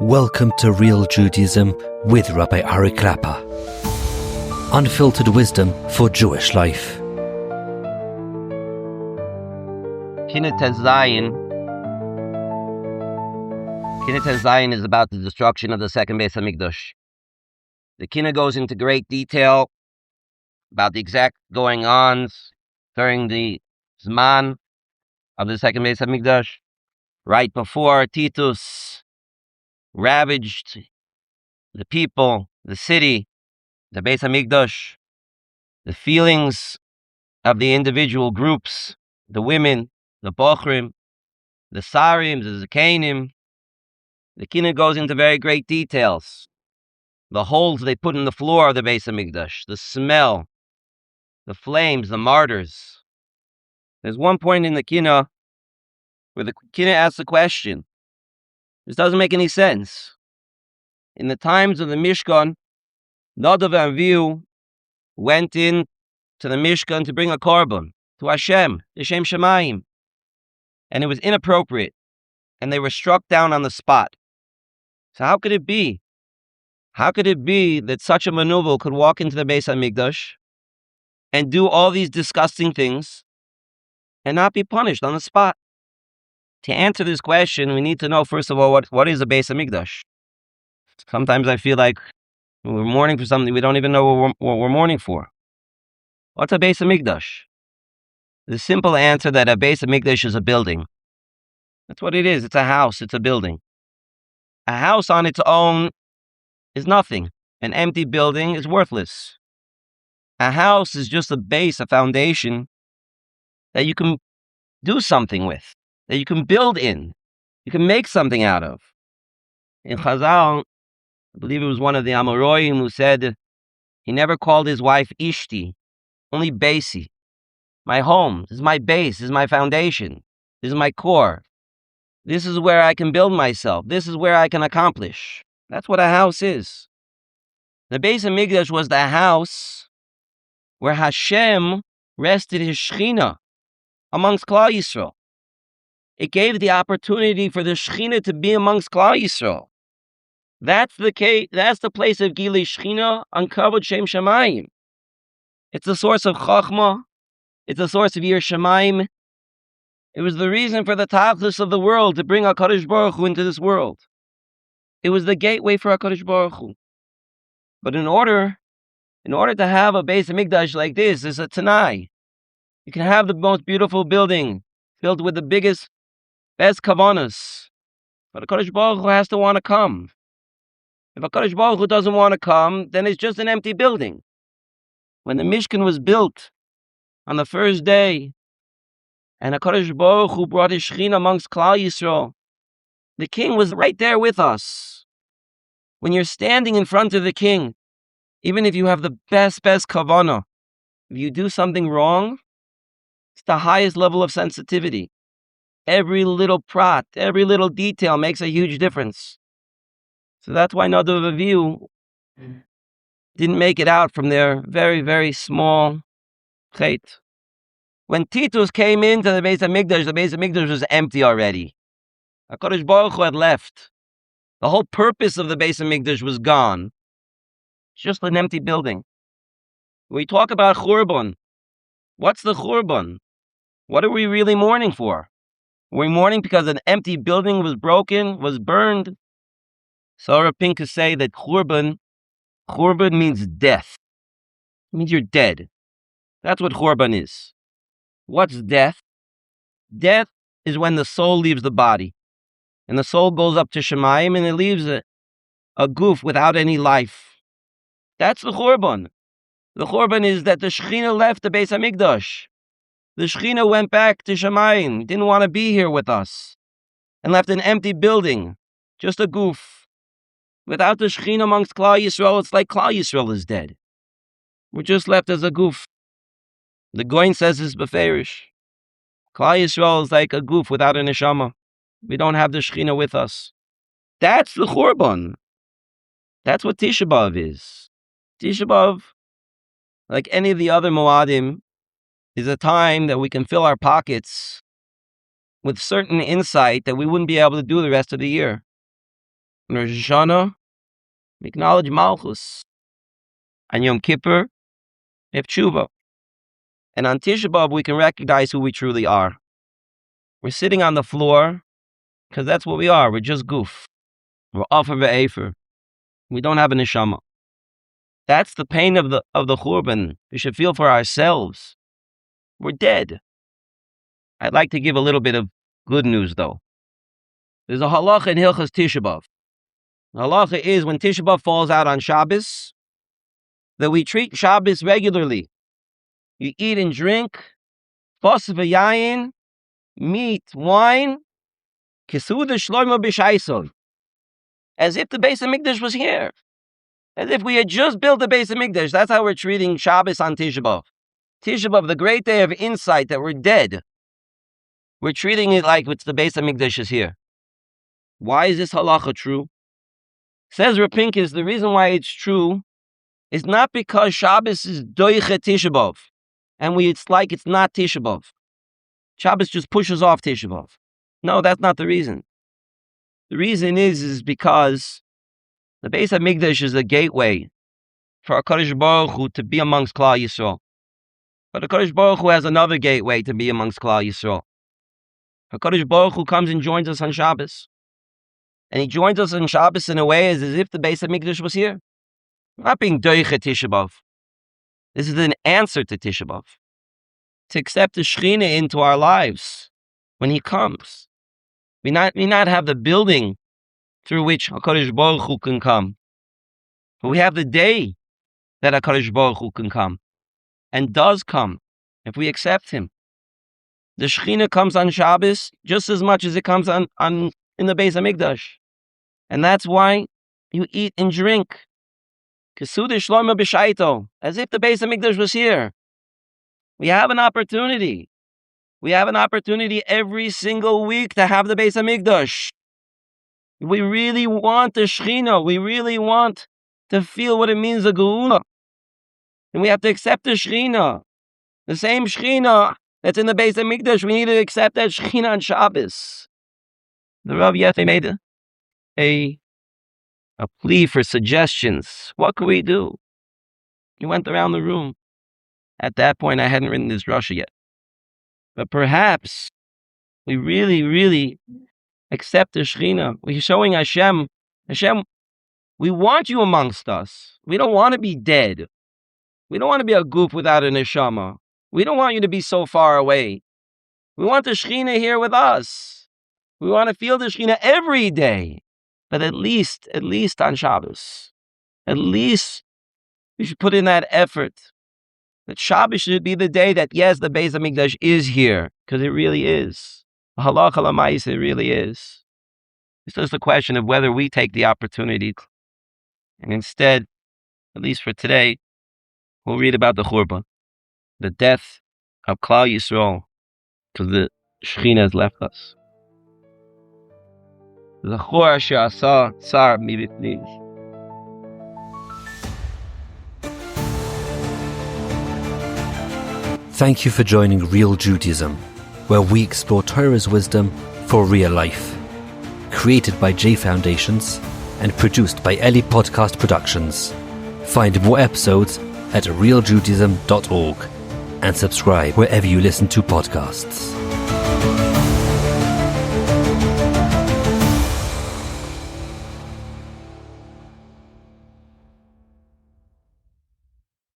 Welcome to Real Judaism with Rabbi Ari Klapper. Unfiltered wisdom for Jewish life. Kinat Zayin is about the destruction of the second Beis Hamikdash. The Kinna goes into great detail about the exact going-ons during the Zman of the second Beis Hamikdash, right before Titus ravaged the people, the city, the Beis Hamikdash, the feelings of the individual groups, the women, the Bochrim, the Sarim, the Zakanim. The Kinna goes into very great details. The holes they put in the floor of the Beis Hamikdash, the smell, the flames, the martyrs. There's one point in the Kinna where the Kinna asks the question. This doesn't make any sense. In the times of the Mishkan, Nadav and Avihu went in to the Mishkan to bring a korban to Hashem, the Shem Shemayim. And it was inappropriate. And they were struck down on the spot. So how could it be? How could it be that such a maneuver could walk into the Beis Hamikdash and do all these disgusting things and not be punished on the spot? To answer this question, we need to know, first of all, what is a Beis Hamikdash? Sometimes I feel like we're mourning for something we don't even know what we're mourning for. What's a Beis Hamikdash? The simple answer that a Beis Hamikdash is a building. That's what it is. It's a house. It's a building. A house on its own is nothing. An empty building is worthless. A house is just a base, a foundation that you can do something with, that you can build in, you can make something out of. In Chazal, I believe it was one of the Amoraim who said he never called his wife Ishti, only Basi. My home, this is my base, this is my foundation, this is my core. This is where I can build myself. This is where I can accomplish. That's what a house is. The Beis Hamikdash was the house where Hashem rested his Shechina amongst Klal Yisrael. It gave the opportunity for the Shechina to be amongst Klal Yisrael. That's the place of Gilui Shechina on Kavod Shem Shemayim. It's the source of Chachma. It's the source of Yir Shemayim. It was the reason for the Tachlis of the world to bring HaKadosh Baruch Hu into this world. It was the gateway for HaKadosh Baruch Hu. But in order to have a Beis Hamikdash like this, is a Tanai. You can have the most beautiful building, filled with the biggest, best kavanas. But HaKadosh Baruch Hu has to want to come. If HaKadosh Baruch Hu doesn't want to come, then it's just an empty building. When the Mishkan was built on the first day, and HaKadosh Baruch Hu brought his Shechina amongst Klal Yisrael, the king was right there with us. When you're standing in front of the king, even if you have the best kavanah, if you do something wrong, it's the highest level of sensitivity. Every little prat, every little detail makes a huge difference. So that's why Nadav and Avihu didn't make it out from their very, very small chet. When Titus came into the Beis Hamikdash was empty already. HaKadosh Baruch Hu had left. The whole purpose of the Beis Hamikdash was gone. It's just an empty building. We talk about Churban. What's the Churban? What are we really mourning for? Are we mourning because an empty building was broken, was burned? Sarah Pinkus say that Churban means death. It means you're dead. That's what Churban is. What's death? Death is when the soul leaves the body. And the soul goes up to Shemayim and it leaves a goof without any life. That's the Churban. The Churban is that the Shechina left the Beis Hamikdash. The Shechina went back to Shemayim, didn't want to be here with us, and left an empty building, just a goof. Without the Shechina amongst Klal Yisrael, it's like Klal Yisrael is dead. We're just left as a goof. The Goin says this beferish. Klal Yisrael is like a goof without a neshama. We don't have the Shechina with us. That's the Churban. That's what Tisha B'Av is. Tisha B'Av, like any of the other Moadim, is a time that we can fill our pockets with certain insight that we wouldn't be able to do the rest of the year. On Rosh Hashanah, we acknowledge Malchus. On Yom Kippur, we have Tshuva. And on Tisha B'Av, we can recognize who we truly are. We're sitting on the floor because that's what we are. We're just goof. We're off of Efer. We don't have a neshama. That's the pain of the Churban. We should feel for ourselves. We're dead. I'd like to give a little bit of good news, though. There's a halacha in Hilchas Tisha B'Av. The halacha is when Tisha B'Av falls out on Shabbos, that we treat Shabbos regularly. You eat and drink, fos v'yayin, meat, wine, kesuda shloima b'shaisov, as if the Beis HaMikdash was here. As if we had just built the Beis HaMikdash. That's how we're treating Shabbos on Tisha B'Av. Tisha B'Av, the great day of insight that we're dead. We're treating it like it's the Beis HaMikdash is here. Why is this halacha true? Says Rav Pincus, the reason why it's true is not because Shabbos is doiche Tisha B'Av, and it's like it's not Tisha B'Av. Shabbos just pushes off Tisha B'Av. No, that's not the reason. The reason is because the Beis HaMikdash is a gateway for HaKadosh Baruch Hu to be amongst Klal Yisrael. But HaKadosh Baruch Hu has another gateway to be amongst Klal Yisrael. HaKadosh Baruch Hu comes and joins us on Shabbos. And he joins us on Shabbos in a way as if the Beis HaMikdash was here. We're not being doiche Tisha B'Av. This is an answer to Tisha B'Av. To accept the Shekhinah into our lives when he comes. We not have the building through which HaKadosh Baruch Hu can come. But we have the day that HaKadosh Baruch Hu can come. And does come if we accept him. The Shekhinah comes on Shabbos just as much as it comes in the Beis HaMikdash. And that's why you eat and drink. Kesuda shloima b'shaito, as if the Beis HaMikdash was here. We have an opportunity. We have an opportunity every single week to have the Beis HaMikdash. We really want the Shekhinah. We really want to feel what it means, the Geula. And we have to accept the Shekhinah. The same Shekhinah that's in the Beis HaMikdash, we need to accept that Shekhinah on Shabbos. The Rav Yefe made a plea for suggestions. What could we do? He went around the room. At that point, I hadn't written this drasha yet. But perhaps we really, really accept the Shekhinah. We're showing Hashem, we want you amongst us. We don't want to be dead. We don't want to be a goof without a neshama. We don't want you to be so far away. We want the Shekhinah here with us. We want to feel the Shekhinah every day. But at least on Shabbos. At least we should put in that effort. That Shabbos should be the day that, yes, the Beis HaMikdash is here. Because it really is. Halacha l'maisa, it really is. It's just a question of whether we take the opportunity. And instead, at least for today, we'll read about the Churban. The death of Klal Yisrael. Because the Shekhinah has left us. Zachor asher asa tsar mibipniv. Thank you for joining Real Judaism, where we explore Torah's wisdom for real life. Created by J Foundations and produced by Eli Podcast Productions. Find more episodes at realjudaism.org and subscribe wherever you listen to podcasts.